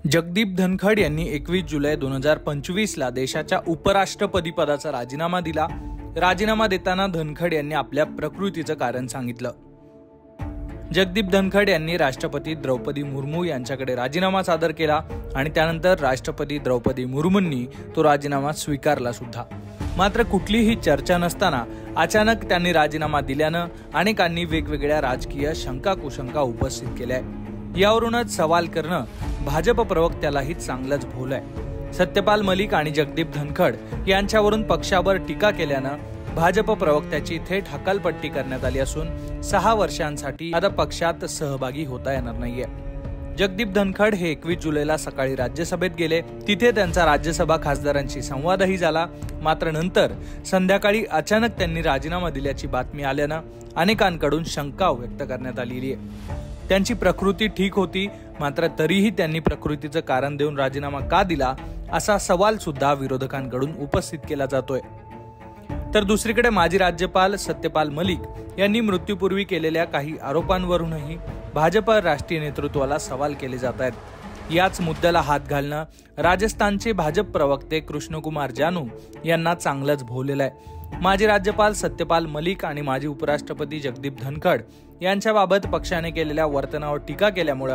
जगदीप धनखड यांनी 21 जुलै 2025 ला देशाच्या उपराष्ट्रपती पदाचा राजीनामा दिला। राजीनामा देताना धनखड यांनी आपल्या प्रकृतीचं कारण सांगितलं। जगदीप धनखड यांनी राष्ट्रपती द्रौपदी मुर्मू यांच्याकडे राजीनामा सादर केला आणि त्यानंतर राष्ट्रपती द्रौपदी मुर्मूंनी तो राजीनामा स्वीकारला सुद्धा। मात्र कुठलीही चर्चा नसताना अचानक त्यांनी राजीनामा दिल्यानं अनेकांनी वेगवेगळ्या राजकीय शंका कुशंका उपस्थित केल्या। यावरूनच सवाल करणं भाजप प्रवक्त्यालाही चांगलंच भोवलंय। सत्यपाल मलिक आणि जगदीप धनखड यांच्यावरून पक्षावर टीका केल्यानं भाजप प्रवक्त्याची थेट हकालपट्टी करण्यात आली असून 6 वर्षांसाठी आता पक्षात सहभागी होता येणार नाहीये। जगदीप धनखड हे 21 जुलैला सकाळी राज्यसभेत गेले। तिथे त्यांचा राज्यसभा खासदारांशी संवादही झाला। मात्र नंतर संध्याकाळी अचानक त्यांनी राजीनामा दिल्याची बातमी आल्यानं अनेकांकडून शंका व्यक्त करण्यात आलेली आहे। त्यांची प्रकृती ठीक होती, मात्र तरीही त्यांनी प्रकृतीचं कारण देऊन राजीनामा का दिला असा सवाल सुद्धा विरोधकांकडून उपस्थित केला जातोय। तर दुसरीकडे माजी राज्यपाल सत्यपाल मलिक यांनी मृत्यूपूर्वी केलेल्या काही आरोपांवरूनही भाजप राष्ट्रीय नेतृत्वाला सवाल केले जात आहेत। याच मुद्द्याला हात घालणं राजस्थानचे भाजप प्रवक्ते कृष्णकुमार जानू यांना चांगलंच भोवलेलं आहे। माजी राज्यपाल सत्यपाल मलिक आणि माजी उपराष्ट्रपती जगदीप धनखड यांच्याबाबत पक्षाने केलेल्या वर्तनावर टीका केल्यामुळे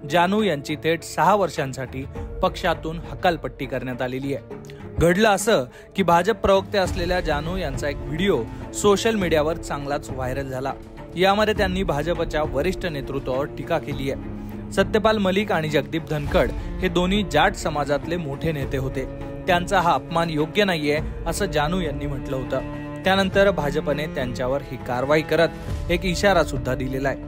जानू यांची थेट 6 वर्षांसाठी पक्षातून हकालपट्टी करण्यात आलेली आहे। घडलं असं की भाजप प्रवक्ते असलेल्या जानू यांचा एक व्हिडिओ सोशल मीडियावर चांगलाच व्हायरल झाला। यामध्ये त्यांनी भाजपच्या वरिष्ठ नेतृत्वावर टीका केली आहे। सत्यपाल मलिक आणि जगदीप धनखड हे दोन्ही जाट समाजातले मोठे नेते होते। त्यांचा हा अपमान योग्य नाहीये असं जानू यांनी म्हटलं होतं। त्यानंतर भाजपने त्यांच्यावर ही कारवाई करत एक इशारा सुद्धा दिलेला आहे।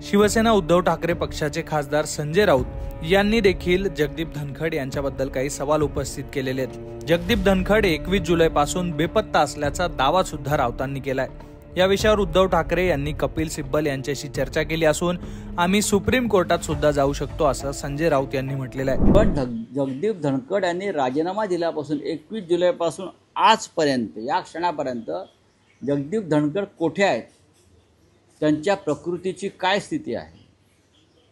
शिवसेना उद्धव ठाकरे पक्षाचे खासदार संजय राऊत यांनी देखील जगदीप धनखड यांच्याबद्दल काही सवाल उपस्थित केलेले आहेत। जगदीप धनखड 21 जुलै पासून बेपत्ता असल्याचा दावा सुद्धा राऊतांनी केलाय। या विषयावर उद्धव ठाकरे यांनी कपिल सिब्बल यांच्याशी चर्चा केली असून आम्ही सुप्रीम कोर्टात सुद्धा जाऊ शकतो असं संजय राऊत यांनी म्हटलेलं आहे। पण जगदीप धनखड यांनी राजीनामा दिल्यापासून 21 जुलैपासून आजपर्यंत या क्षणापर्यंत जगदीप धनखड कुठे आहेत, त्यांच्या प्रकृतीची काय स्थिती आहे,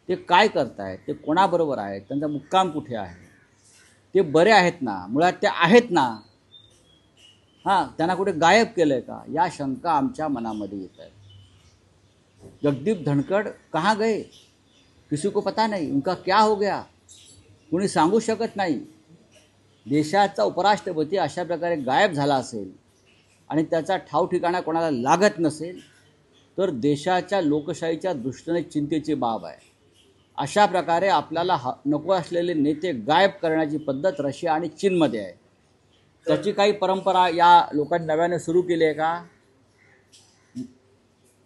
ते काय करतायत, ते कोणाबरोबर आहेत, त्यांचा मुक्काम कुठे आहे, ते बरे आहेत ना, मुळात ते आहेत ना, त्यांना कुठे गायब केलंय का, या शंका आमच्या मनामध्ये येत आहेत। जगदीप धनखड कहाँ गए, किसी को पता नहीं, उनका क्या हो गया, कोणी सांगू शकत नाही। देशाचा उपराष्ट्रपती अशा प्रकारे गायब झाला असेल आणि त्याचा ठाव ठिकाणा कोणाला लागत नसेल तर देशाच्या लोकशाहीच्या दृष्टीने चिंतेची बाब आहे। अशा प्रकारे आपल्याला नको असलेले नेते गायब करण्याची पद्धत रशिया आणि चीनमध्ये आहे। त्याची काही परंपरा या लोकांनी नव्याने सुरू केली आहे का?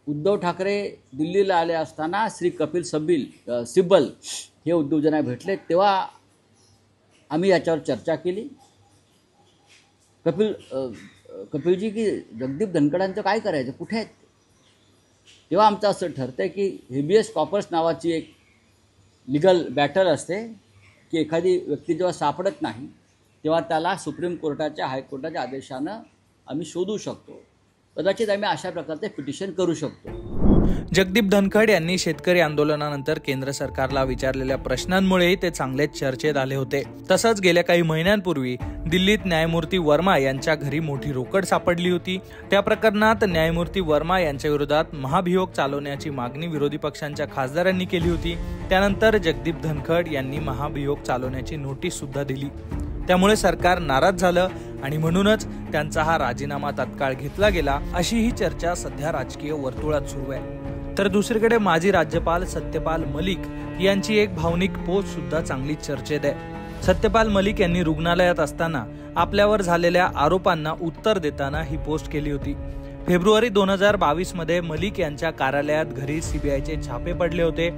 उद्धव ठाकरे दिल्लीला आले असताना श्री कपिल सिब्बल हे उद्योजकांना भेटले, तेव्हा आम्ही याच्यावर चर्चा केली। कपिलजी की जगदीप धनखडांचं काय करायचं, कुठे आहेत? तेव्हा आमचं असं ठरतंय की हेबियस कॉर्पस नावाची एक लीगल बॅटल असते की एखादी व्यक्ती जेव्हा सापडत नाही तेव्हा त्याला सुप्रीम कोर्टाच्या हायकोर्टाच्या आदेशानं आम्ही शोधू शकतो। कदाचित आम्ही अशा प्रकारचे पिटिशन करू शकतो। जगदीप धनखड यांनी शेतकरी आंदोलनानंतर केंद्र सरकारला विचारलेल्या प्रश्नांमुळे ते चांगलेच चर्चेत आले होते। तसंच गेल्या काही महिन्यांपूर्वी दिल्लीत न्यायमूर्ती वर्मा यांच्या घरी मोठी रोकड सापडली होती। त्या प्रकरणात न्यायमूर्ती वर्मा यांच्या विरोधात महाभियोग चालवण्याची मागणी विरोधी पक्षांच्या खासदारांनी केली होती। त्यानंतर जगदीप धनखड यांनी महाभियोग चालवण्याची नोटीस सुद्धा दिली। त्यामुळे सरकार नाराज झालं आणि म्हणूनच त्यांचा हा राजीनामा तात्काळ घेतला गेला अशी ही चर्चा सध्या राजकीय वर्तुळात सुरू आहे। तर दुसरीकडे माजी राज्यपाल सत्यपाल मलिक यांची एक भावनिक पोस्ट सुद्धा चांगली चर्चेत आहे। सत्यपाल मलिक यांनी रुग्णालयात असताना आपल्यावर झालेल्या आरोपांना उत्तर देताना ही पोस्ट केली होती। फेब्रुवारी 2022 मध्ये मलिक यांच्या कार्यालयात घरी सीबीआयचे छापे पडले होते,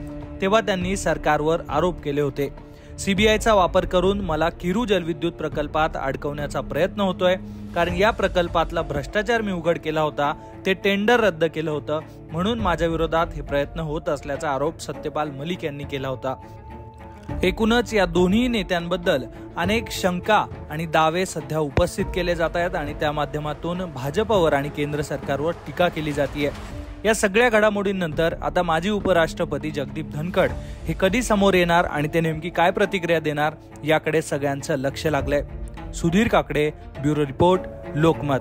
तेव्हा त्यांनी सरकारवर आरोप केले होते। सीबीआयचा वापर करून मला किरू जलविद्युत प्रकल्पात अडकवण्याचा प्रयत्न होतोय, कारण या प्रकल्पातला भ्रष्टाचार मी उघड केला होता, ते टेंडर रद्द केलं होतं, म्हणून माझ्या विरोधात हे प्रयत्न होत असल्याचा आरोप सत्यपाल मलिक यांनी केला होता। एकूणच या दोन्ही नेत्यांबद्दल अनेक शंका आणि दावे सध्या उपस्थित केले जात आहेत आणि त्या माध्यमातून भाजपवर आणि केंद्र सरकारवर टीका केली जाते। या सगळ्या घडामोडींनंतर आता माजी उपराष्ट्रपती जगदीप धनखड हे कधी समोर येणार आणि ते नेमकी काय प्रतिक्रिया देणार याकडे सगळ्यांचं लक्ष लागलंय. Sudhir Kakade, bureau report, Lokmat.